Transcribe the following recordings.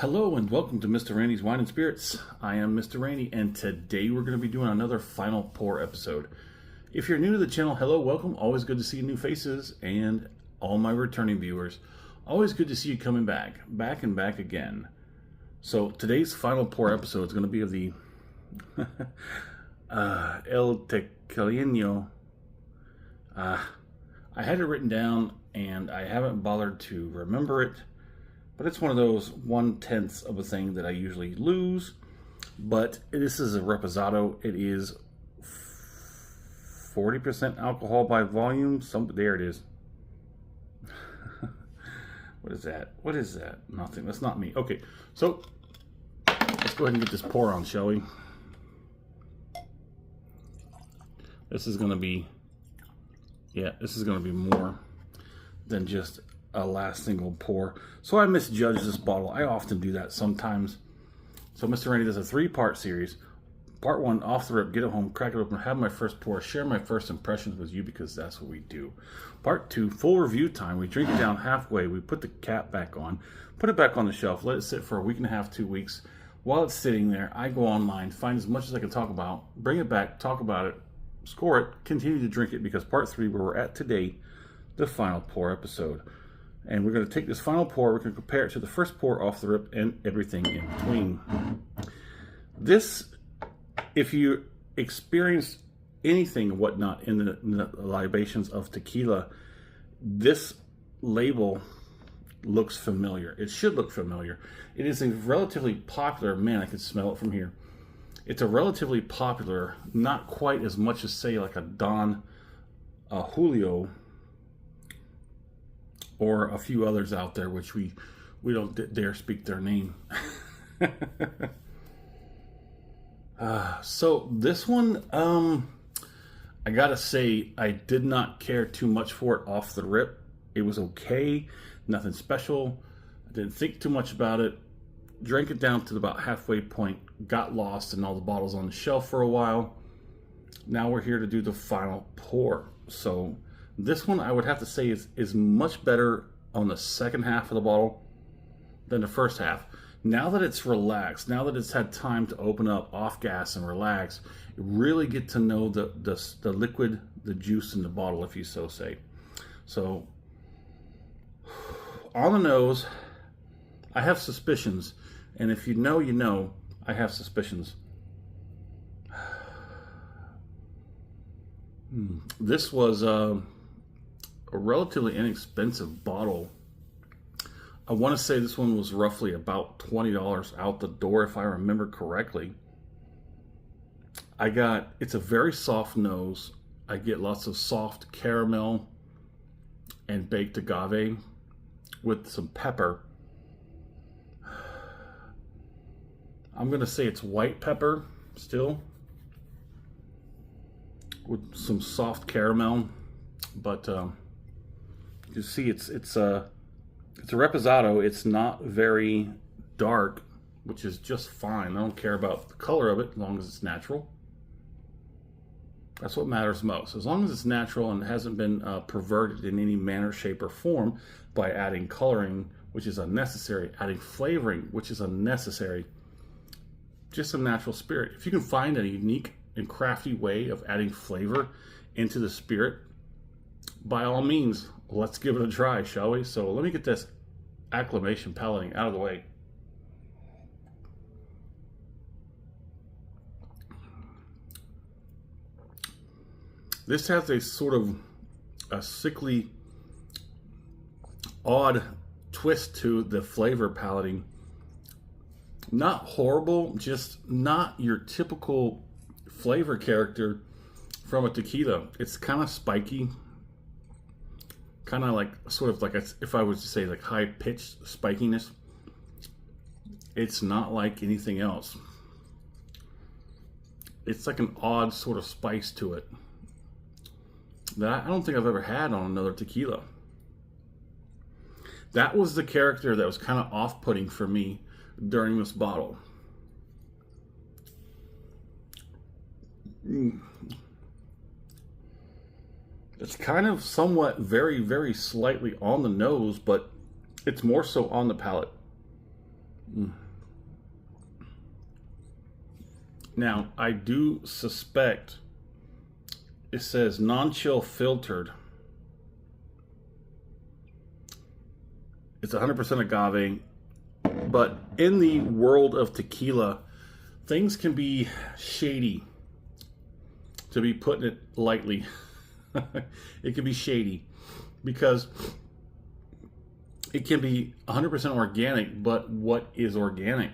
Hello and welcome to Mr. Randy's Wine and Spirits. I am Mr. Randy and today we're going to be doing another final pour episode. If you're new to the channel, hello, welcome. Always good to see new faces and all my returning viewers. Always good to see you coming back and back again. So today's final pour episode is going to be of the El Tequileno. I had it written down and I haven't bothered to remember it. But it's one of those 1/10 of a thing that I usually lose. But this is a Reposado. It is 40% alcohol by volume. There it is. What is that? What is that? Nothing. That's not me. Okay, so let's go ahead and get this pour on, shall we? This is going to be, this is going to be more than just a last single pour. So I misjudged this bottle. I often do that sometimes. So Mr. Randy does a 3-part series. Part 1, off the rip, get it home, crack it open, have my first pour, share my first impressions with you because that's what we do. Part 2, full review time. We drink it down halfway. We put the cap back on, put it back on the shelf, let it sit for a week and a half, 2 weeks. While it's sitting there, I go online, find as much as I can talk about, bring it back, talk about it, score it, continue to drink it because part 3, where we're at today, the final pour episode. And we're going to take this final pour, we're going to compare it to the first pour off the rip and everything in between. This, if you experience anything and whatnot in the libations of tequila, this label looks familiar. It should look familiar. It is a relatively popular, man, I can smell it from here. It's a relatively popular, not quite as much as say like a Don Julio, or a few others out there, which we don't dare speak their name. So this one, I gotta say, I did not care too much for it off the rip. It was okay, nothing special. I didn't think too much about it. Drank it down to about halfway point, got lost in all the bottles on the shelf for a while. Now we're here to do the final pour. So this one, I would have to say, is much better on the second half of the bottle than the first half. Now that it's relaxed, now that it's had time to open up, off gas, and relax, you really get to know the liquid, the juice in the bottle, if you so say. So, on the nose, I have suspicions. And if you know, you know, I have suspicions. This was a relatively inexpensive bottle. I want to say this one was roughly about $20 out the door, if I remember correctly. It's a very soft nose. I get lots of soft caramel and baked agave with some pepper. I'm going to say it's white pepper still, with some soft caramel, but you see it's a Reposado. It's not very dark, which is just fine. I don't care about the color of it as long as it's natural. That's what matters most. As long as it's natural and hasn't been perverted in any manner, shape, or form by adding coloring, which is unnecessary, adding flavoring, which is unnecessary. Just a natural spirit. If you can find a unique and crafty way of adding flavor into the spirit, by all means, let's give it a try, shall we? So let me get this acclimation palating out of the way. This has a sort of a sickly, odd twist to the flavor palating. Not horrible, just not your typical flavor character from a tequila. It's kind of spiky, kind of like, sort of like, if I was to say like high-pitched spikiness. It's not like anything else. It's like an odd sort of spice to it that I don't think I've ever had on another tequila. That was the character that was kind of off-putting for me during this bottle. It's kind of somewhat very, very slightly on the nose, but it's more so on the palate. Now, I do suspect it says non-chill filtered. It's 100% agave, but in the world of tequila, things can be shady, to be putting it lightly. It can be shady because it can be 100% organic, but what is organic?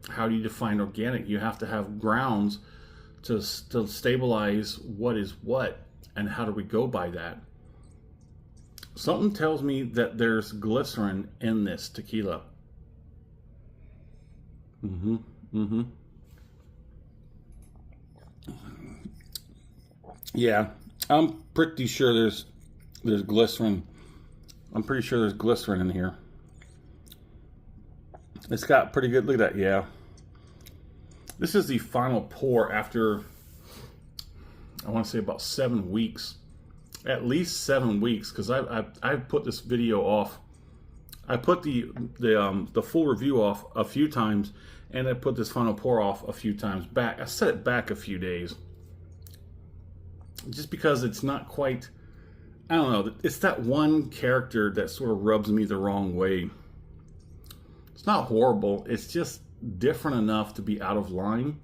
How do you define organic? You have to have grounds to stabilize what is what, and how do we go by that? Something tells me that there's glycerin in this tequila. Yeah, I'm pretty sure there's glycerin. I'm pretty sure there's glycerin in here. It's got pretty good, look at that, yeah. This is the final pour after, I want to say about 7 weeks. At least 7 weeks, because I've put this video off. I put the full review off a few times, and I put this final pour off a few times back. I set it back a few days. Just because it's not quite, I don't know, it's that one character that sort of rubs me the wrong way. It's not horrible, it's just different enough to be out of line,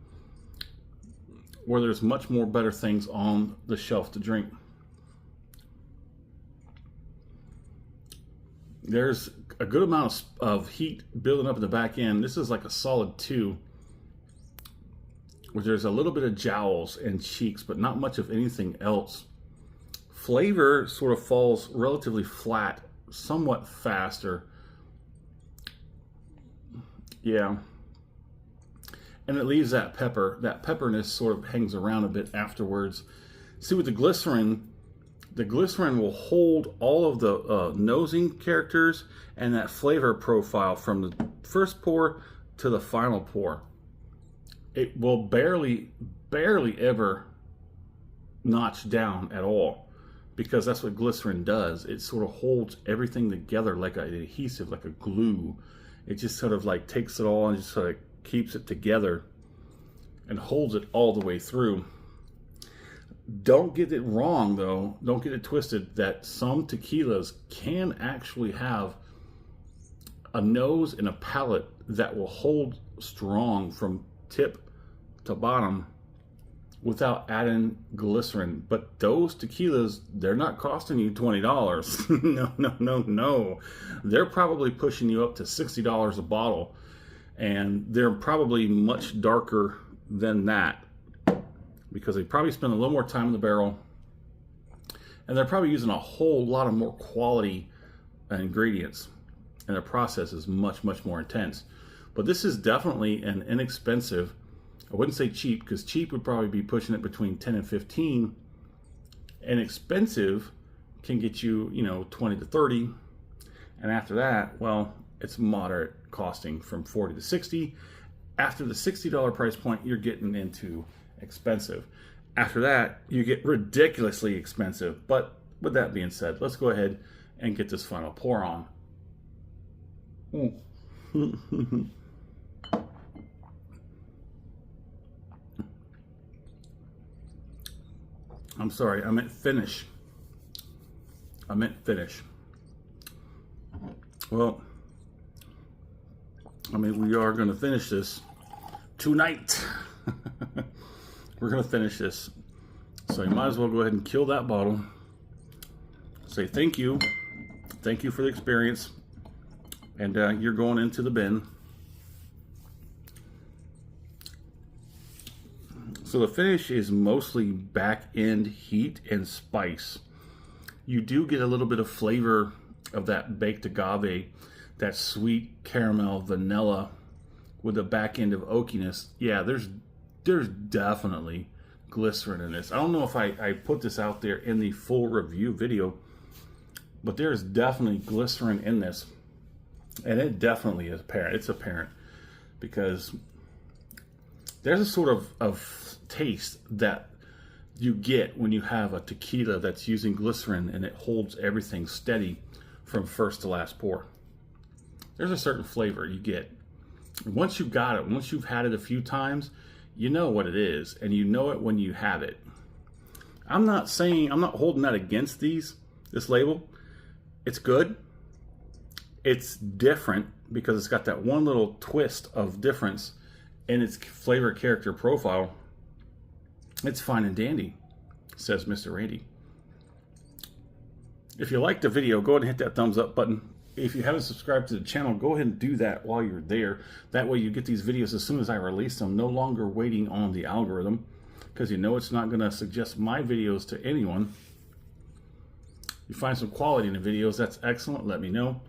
where there's much more better things on the shelf to drink. There's a good amount of heat building up in the back end. This is like a solid 2. Where there's a little bit of jowls and cheeks, but not much of anything else. Flavor sort of falls relatively flat, somewhat faster. Yeah. And it leaves that pepper. That pepperness sort of hangs around a bit afterwards. See, with the glycerin will hold all of the nosing characters and that flavor profile from the first pour to the final pour. It will barely ever notch down at all, because that's what glycerin does. It sort of holds everything together like an adhesive, like a glue. It just sort of like takes it all and just sort of keeps it together and holds it all the way through. Don't get it wrong though, don't get it twisted, that some tequilas can actually have a nose and a palate that will hold strong from tip to bottom without adding glycerin. But those tequilas, they're not costing you $20. No. They're probably pushing you up to $60 a bottle, and they're probably much darker than that, because they probably spend a little more time in the barrel, and they're probably using a whole lot of more quality ingredients, and the process is much more intense. But this is definitely an inexpensive, I wouldn't say cheap, because cheap would probably be pushing it between 10 and 15, and expensive can get you, 20 to 30, and after that, well, it's moderate costing from 40 to 60. After the $60 price point, you're getting into expensive. After that, you get ridiculously expensive. But with that being said, let's go ahead and get this final pour on. I'm sorry, I meant finish. Well, we are going to finish this tonight. We're going to finish this. So you might as well go ahead and kill that bottle. Say thank you. Thank you for the experience. And you're going into the bin. So the finish is mostly back end heat and spice. You do get a little bit of flavor of that baked agave, that sweet caramel vanilla with the back end of oakiness. Yeah, there's definitely glycerin in this. I don't know if I put this out there in the full review video, but there's definitely glycerin in this. And it definitely is apparent. It's apparent because there's a sort of taste that you get when you have a tequila that's using glycerin and it holds everything steady from first to last pour. There's a certain flavor you get. Once you've got it, once you've had it a few times, you know what it is, and you know it when you have it. I'm not holding that against this label. It's good. It's different because it's got that one little twist of difference in its flavor character profile. It's fine and dandy, says Mr. Randy. If you liked the video, go ahead and hit that thumbs up button. If you haven't subscribed to the channel, go ahead and do that while you're there. That way you get these videos as soon as I release them, no longer waiting on the algorithm, because you know it's not going to suggest my videos to anyone. You find some quality in the videos, that's excellent. Let me know.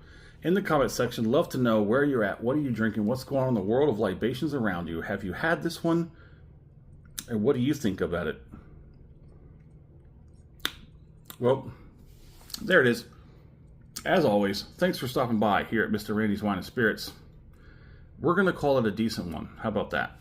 In the comment section, love to know where you're at, what are you drinking, what's going on in the world of libations around you. Have you had this one? And what do you think about it? Well, there it is. As always, thanks for stopping by here at Mr. Randy's Wine and Spirits. We're going to call it a decent one. How about that?